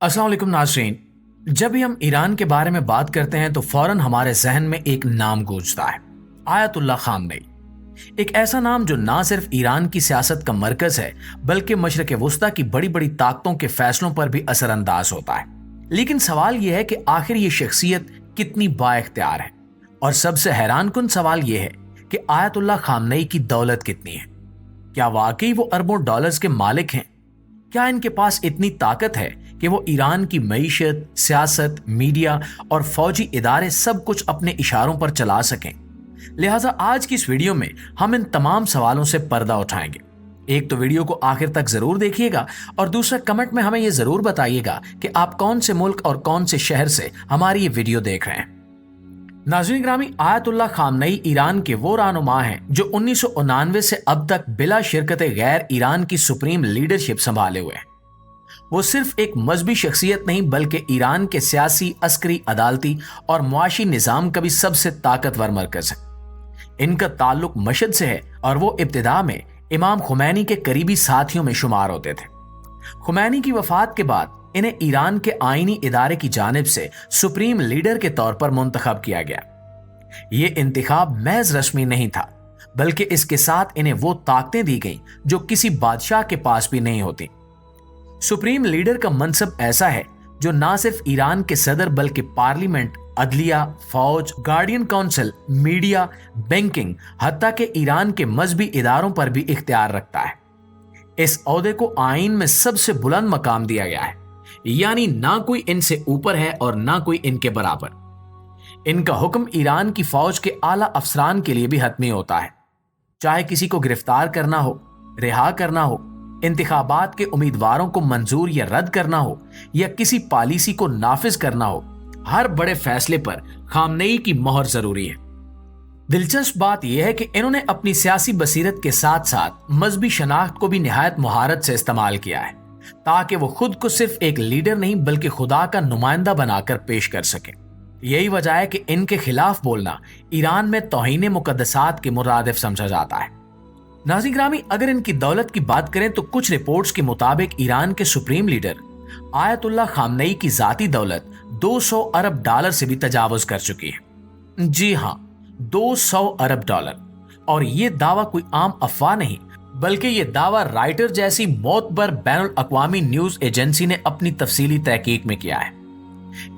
अस्सलाम वालेकुम नाज़रीन। जब भी हम ईरान के बारे में बात करते हैं तो फौरन हमारे जहन में एक नाम गूंजता है, आयतुल्लाह खामनेई। एक ऐसा नाम जो ना सिर्फ ईरान की सियासत का मरकज है बल्कि मशरक़ वुस्ता की बड़ी बड़ी ताकतों के फैसलों पर भी असरअंदाज होता है। लेकिन सवाल यह है कि आखिर ये शख्सियत कितनी बाइख्तियार है, और सबसे हैरानकुन सवाल यह है कि आयतुल्लाह खामनेई की दौलत कितनी है। क्या वाकई वो अरबों डॉलर्स के मालिक हैं? क्या इनके पास इतनी ताकत है कि वो ईरान की मईशत, सियासत, मीडिया और फौजी इदारे सब कुछ अपने इशारों पर चला सकें? लिहाजा आज की इस वीडियो में हम इन तमाम सवालों से पर्दा उठाएंगे। एक तो वीडियो को आखिर तक जरूर देखिएगा, और दूसरा कमेंट में हमें यह जरूर बताइएगा कि आप कौन से मुल्क और कौन से शहर से हमारी ये वीडियो देख रहे हैं। नाज़रीन ग्रामी, आयतुल्लाह खामनेई ईरान के वो रहनुमा हैं जो 1999 से अब तक बिला शिरकत गैर ईरान की सुप्रीम लीडरशिप संभाले हुए हैं। वो सिर्फ एक मजहबी शख्सियत नहीं बल्कि ईरान के सियासी, अस्करी, अदालती और मुआशी निज़ाम का भी सबसे ताकतवर मरकज है। इनका ताल्लुक मशहद से है और वो इब्तिदा में इमाम खुमैनी के करीबी साथियों में शुमार होते थे। खुमैनी की वफात के बाद इन्हें ईरान के आईनी इदारे की जानिब से सुप्रीम लीडर के तौर पर मुंतखब किया गया। ये इंतखाब महज रस्मी नहीं था, बल्कि इसके साथ इन्हें वो ताकतें दी गईं जो किसी बादशाह के पास भी नहीं होती। सुप्रीम लीडर का मनसब ऐसा है जो ना सिर्फ ईरान के सदर बल्कि पार्लियामेंट, अदलिया, फौज, गार्डियन काउंसिल, मीडिया, बैंकिंग, हत्ता के ईरान के मजहबी इदारों पर भी इख्तियार रखता है। इस ओहदे को आईन में सबसे बुलंद मकाम दिया गया है, यानी ना कोई इनसे ऊपर है और ना कोई इनके बराबर। इनका हुक्म ईरान की फौज के आला अफसरान के लिए भी हतमी होता है। चाहे किसी को गिरफ्तार करना हो, रिहा करना हो, इंतखाबात के उम्मीदवारों को मंजूर या रद्द करना हो, या किसी पॉलिसी को नाफिज करना हो, हर बड़े फैसले पर खामनेई की मोहर जरूरी है। दिलचस्प बात यह है कि इन्होंने अपनी सियासी बसीरत के साथ साथ मजहबी शनाख्त को भी निहायत मुहारत से इस्तेमाल किया है, ताकि वो खुद को सिर्फ एक लीडर नहीं बल्कि खुदा का नुमाइंदा बनाकर पेश कर सके। यही वजह है कि इनके खिलाफ बोलना ईरान में तौहीन मुकद्दसात के मुरादिफ समझा जाता है। नाज़रीन ग्रामी, अगर इनकी दौलत की बात करें तो कुछ रिपोर्ट्स के मुताबिक ईरान के सुप्रीम लीडर आयतुल्लाह खामनेई की जाती दौलत 200 अरब डॉलर से भी तजावुज कर चुकी है। जी हां, 200 अरब डॉलर। और ये दावा कोई आम अफवाह नहीं, बल्कि ये दावा राइटर जैसी मोतबर बैनुल अक़वामी न्यूज एजेंसी ने अपनी तफसीली तहकीक में किया है।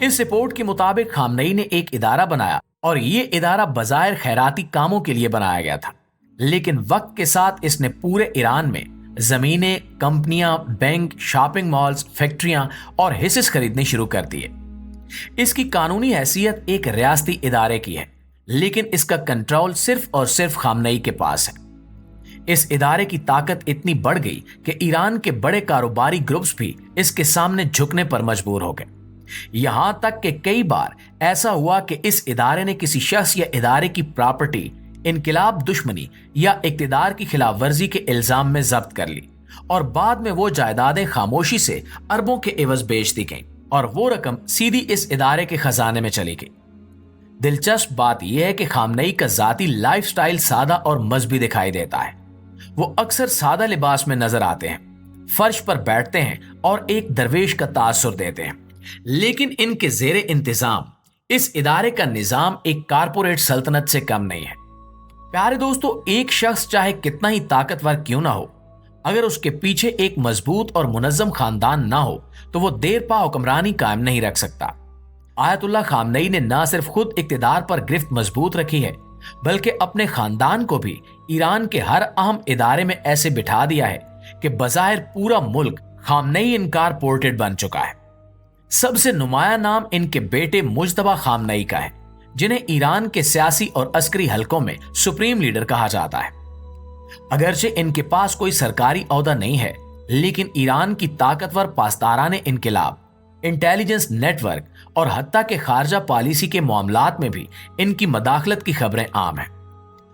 इस रिपोर्ट के मुताबिक खामनेई ने एक इदारा बनाया, और ये इदारा बज़ाहिर खैराती कामों के लिए बनाया गया था, लेकिन वक्त के साथ इसने पूरे ईरान में जमीनें, कंपनियां, बैंक, शॉपिंग मॉल्स, फैक्ट्रियां और हिस्से खरीदने शुरू कर दिए। इसकी कानूनी हैसियत एक रियासती इदारे की है, लेकिन इसका कंट्रोल सिर्फ और सिर्फ खामनेई के पास है। इस इदारे की ताकत इतनी बढ़ गई कि ईरान के बड़े कारोबारी ग्रुप्स भी इसके सामने झुकने पर मजबूर हो गए। यहां तक कि कई बार ऐसा हुआ कि इस इदारे ने किसी शख्स या इदारे की प्रॉपर्टी इनकिलाब, दुश्मनी या इक्तिदार की खिलाफ वर्जी के इल्जाम में जब्त कर ली, और बाद में वो जायदादें खामोशी से अरबों के एवज बेच दी गईं, और वो रकम सीधी इस इदारे के खजाने में चली गई। दिलचस्प बात यह है कि खामनेई का जाती लाइफस्टाइल सादा और मजहबी दिखाई देता है। वो अक्सर सादा लिबास में नजर आते हैं, फर्श पर बैठते हैं और एक दरवेश का तासुर देते हैं, लेकिन इनके जेरे इंतजाम इस इदारे का निजाम एक कारपोरेट सल्तनत से कम नहीं है। प्यारे दोस्तों, एक शख्स चाहे कितना ही ताकतवर क्यों ना हो, अगर उसके पीछे एक मजबूत और मुनज्जम खानदान ना हो तो वो देर पा हुक्मरानी कायम नहीं रख सकता। आयतुल्लाह खामनेई ने ना सिर्फ खुद इक्तिदार पर गिरफ्त मजबूत रखी है, बल्कि अपने खानदान को भी ईरान के हर अहम इदारे में ऐसे बिठा दिया है कि बज़ाहिर पूरा मुल्क खामनेई इनकारपोरेटेड बन चुका है। सबसे नुमाया नाम इनके बेटे मुज्तबा खामनेई का है, जिन्हें ईरान के सियासी और अस्करी हलकों में सुप्रीम लीडर कहा जाता है। अगरचे इनके पास कोई सरकारी ओहदा नहीं है, लेकिन ईरान की ताकतवर पासदाराने इनकिलाब, इंटेलिजेंस नेटवर्क और हत्ता के खारजा पॉलिसी के मामलात में भी इनकी मदाखलत की खबरें आम हैं।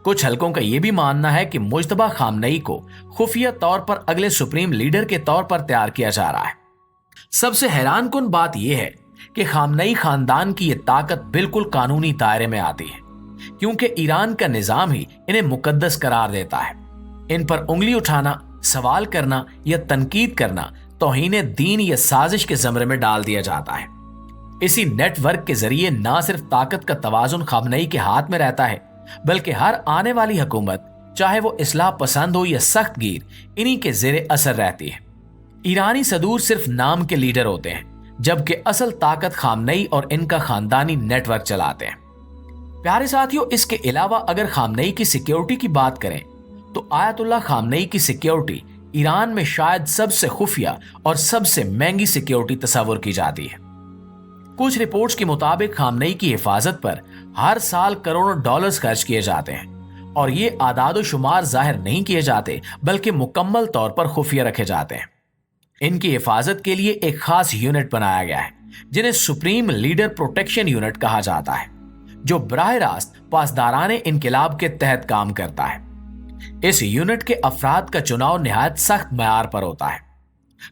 कुछ हलकों का यह भी मानना है कि मुज्तबा खामनेई को खुफिया तौर पर अगले सुप्रीम लीडर के तौर पर तैयार किया जा रहा है। सबसे हैरानकुन बात यह है कि खामनेई खानदान की यह ताकत बिल्कुल कानूनी दायरे में आती है, क्योंकि ईरान का निजाम ही इन्हें मुकद्दस करार देता है। इन पर उंगली उठाना, सवाल करना या तनकीद करना तौहीन दीन या साजिश के ज़मरे में डाल दिया जाता है। इसी नेटवर्क के जरिए ना सिर्फ ताकत का तवाजुन खामनेई के हाथ में रहता है, बल्कि हर आने वाली हुकूमत, चाहे वो इस्लाह पसंद हो या सख्त गिर, इन्हीं के जेरे असर रहती है। ईरानी सदूर सिर्फ नाम के लीडर होते हैं, जबकि असल ताकत खामनेई और इनका खानदानी नेटवर्क चलाते हैं। प्यारे साथियों, इसके अलावा अगर खामनेई की सिक्योरिटी की बात करें तो आयतुल्लाह खामनेई की सिक्योरिटी ईरान में शायद सबसे खुफिया और सबसे महंगी सिक्योरिटी तस्वुर की जाती है। कुछ रिपोर्ट्स के मुताबिक खामनेई की हिफाजत पर हर साल करोड़ों डॉलर्स खर्च किए जाते हैं और ये आदाद शुमार जाहिर नहीं किए जाते, बल्कि मुकम्मल तौर पर खुफिया रखे जाते हैं। इनकी हिफाजत के लिए एक खास यूनिट बनाया गया है, जिन्हें सुप्रीम लीडर प्रोटेक्शन यूनिट कहा जाता है, जो बराह रास्त पासदाराने इनकलाब के तहत काम करता है। इस यूनिट के अफराद का चुनाव निहायत सख्त मयार पर होता है।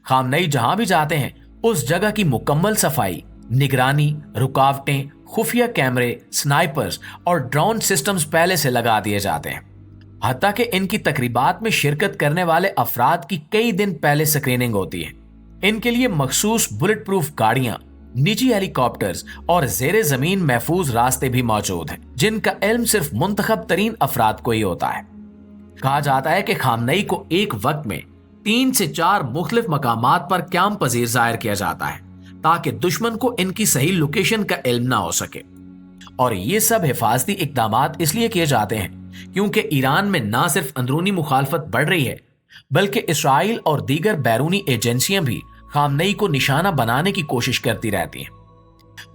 खामनेई जहां भी जाते हैं उस जगह की मुकम्मल सफाई, निगरानी, रुकावटें, खुफिया कैमरे, स्नाइपर्स और ड्रोन सिस्टम्स पहले से लगा दिए जाते हैं। हत्ता कि इनकी तकरीबात में शिरकत करने वाले अफराद की कई दिन पहले स्क्रीनिंग होती है। इनके लिए मखसूस बुलेट प्रूफ गाड़ियां, निजी हेलीकॉप्टर्स और जेरे जमीन महफूज रास्ते भी मौजूद हैं, जिनका इल्म सिर्फ मुंतखब तरीन अफराद को ही होता है। कहा जाता है कि खामनेई को एक वक्त में 3 से 4 मुख्तलिफ मकामात पर क़याम पजीर जाहिर किया जाता है, ताकि दुश्मन को इनकी सही लोकेशन का इल्म ना हो सके। और ये सब हिफाजती इकदामात इसलिए किए जाते हैं क्योंकि ईरान में ना सिर्फ अंदरूनी मुखालफत बढ़ रही है, बल्कि इसराइल और दीगर बैरूनी एजेंसियां भी खामनेई को निशाना बनाने की कोशिश करती रहती हैं।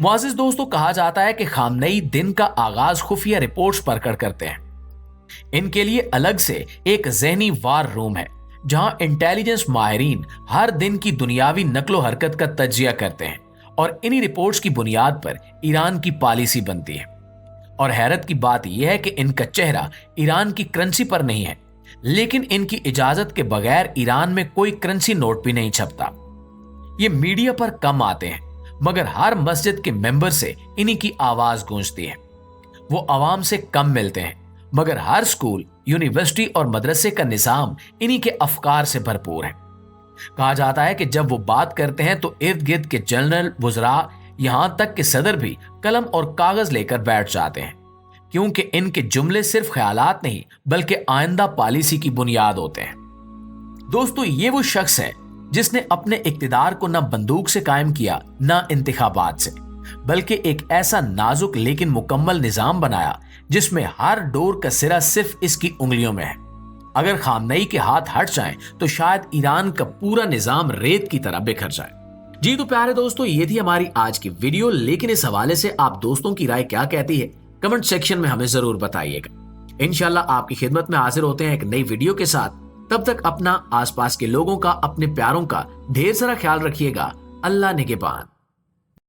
मुआज़िज़ दोस्तों, कहा जाता है कि खामनेई दिन का आगाज खुफिया रिपोर्ट्स पढ़कर करते हैं। इनके लिए अलग से एक ज़हनी वार रूम है, जहां इंटेलिजेंस माहिरीन हर दिन की दुनियावी नकलो हरकत का तज्जिया करते हैं और इन्हीं रिपोर्ट्स की बुनियाद पर ईरान की पॉलिसी बनती है। और हैरत की बात यह है कि इनका चेहरा ईरान की करेंसी पर नहीं है, लेकिन इनकी इजाजत के बगैर ईरान में कोई करेंसी नोट भी नहीं छपता। ये मीडिया पर कम आते हैं, मगर हर मस्जिद के मेंबर से इन्हीं की आवाज गूंजती है। वो आवाम से कम मिलते हैं, मगर हर स्कूल, यूनिवर्सिटी और मदरसे का निजाम इन्हीं के अफकार से भरपूर है। कहा जाता है कि जब वो बात करते हैं तो इर्द गिर्द के जनरल, वुज़रा, यहां तक कि सदर भी कलम और कागज लेकर बैठ जाते हैं, क्योंकि इनके जुमले सिर्फ ख्यालात नहीं बल्कि आइंदा पॉलिसी की बुनियाद होते हैं। दोस्तों, ये वो शख्स है जिसने अपने इक्तिदार को न बंदूक से कायम किया, न इंतखाबात से, बल्कि एक ऐसा नाजुक लेकिन मुकम्मल निजाम बनाया जिसमें हर डोर का सिरा सिर्फ इसकी उंगलियों में है। अगर खामनेई के हाथ हट जाएं तो शायद ईरान का पूरा निजाम रेत की तरह बिखर जाए। जी तो प्यारे दोस्तों, ये थी हमारी आज की वीडियो, लेकिन इस हवाले से आप दोस्तों की राय क्या कहती है कमेंट सेक्शन में हमें जरूर बताइएगा। इंशाल्लाह आपकी खिदमत में हाजिर होते हैं एक नई वीडियो के साथ। तब तक अपना, आसपास के लोगों का, अपने प्यारों का ढेर सारा ख्याल रखिएगा। अल्लाह निगहबान।